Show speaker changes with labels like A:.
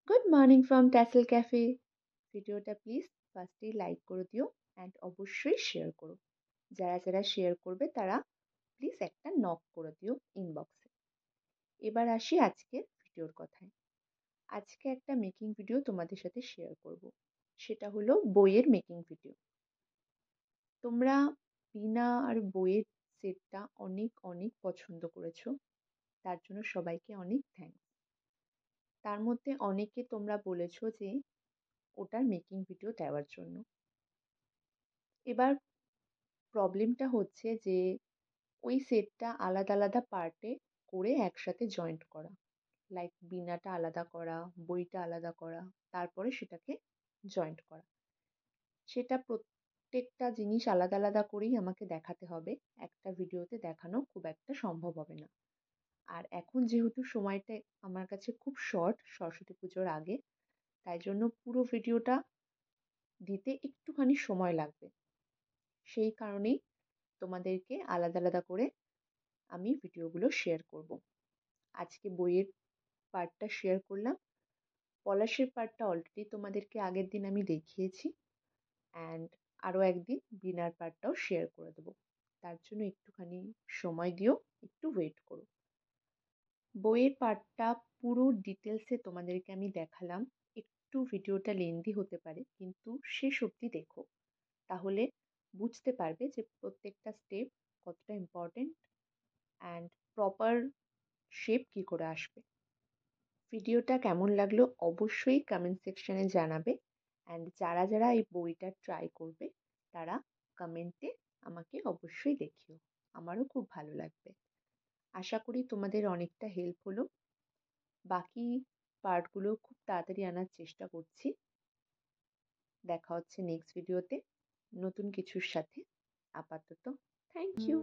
A: Good morning from tassel cafe. ভিডিওটা please ফার্স্টেই like করে দিও অ্যান্ড অবশ্যই শেয়ার করো। যারা যারা শেয়ার করবে তারা প্লিজ একটা নক করে দিও ইনবক্সে। এবার আসি আজকে ভিডিওর কথায়। আজকে একটা মেকিং ভিডিও তোমাদের সাথে শেয়ার করব। সেটা হলো বইয়ের মেকিং ভিডিও। তোমরা বিনা আর বইয়ের সেটটা অনেক অনেক পছন্দ করেছো, তার জন্য সবাইকে অনেক থ্যাঙ্কস। তার মধ্যে অনেকে তোমরা বলেছো যে ওটার মেকিং ভিডিও দেওয়ার জন্য। এবার প্রবলেমটা হচ্ছে যে ওই সেটটা আলাদা আলাদা পার্টে করে একসাথে জয়েন্ট করা, লাইক বীণাটা আলাদা করা, বইটা আলাদা করা, তারপরে সেটাকে জয়েন্ট করা। সেটা প্রত্যেকটা জিনিস আলাদা আলাদা করেই আমাকে দেখাতে হবে, একটা ভিডিওতে দেখানো খুব একটা সম্ভব হবে না। আর এখন যেহেতু সময়টা আমার কাছে খুব শর্ট, সরস্বতী পুজোর আগে, তাই জন্য পুরো ভিডিওটা দিতে একটুখানি সময় লাগবে। সেই কারণেই তোমাদেরকে আলাদা আলাদা করে আমি ভিডিওগুলো শেয়ার করব। আজকে বইয়ের পার্টটা শেয়ার করলাম, পলাশের পার্টটা অলরেডি তোমাদেরকে আগের দিন আমি দেখিয়েছি, অ্যান্ড আরও একদিন বিনার পার্টটাও শেয়ার করে দেবো। তার জন্য একটুখানি সময় দিও, একটু ওয়েট করো। বইয়ের পার্টটা পুরো ডিটেলসে তোমাদেরকে আমি দেখালাম। একটু ভিডিওটা লেন্দি হতে পারে, কিন্তু শেষ অবধি দেখো, তাহলে বুঝতে পারবে যে প্রত্যেকটা স্টেপ কতটা important and proper shape key করে আসবে। ভিডিওটা কেমন লাগলো অবশ্যই কমেন্ট সেকশনে জানাবে, অ্যান্ড যারা যারা এই বইটা ট্রাই করবে তারা কমেন্টে আমাকে অবশ্যই দেখিও, আমারও খুব ভালো লাগবে। আশা করি তোমাদের অনেকটা হেল্প হলো। বাকি পার্টগুলো খুব তাড়াতাড়ি আনার চেষ্টা করছি। দেখা হচ্ছে নেক্সট ভিডিওতে নতুন কিছুর সাথে। আপাতত থ্যাংক ইউ।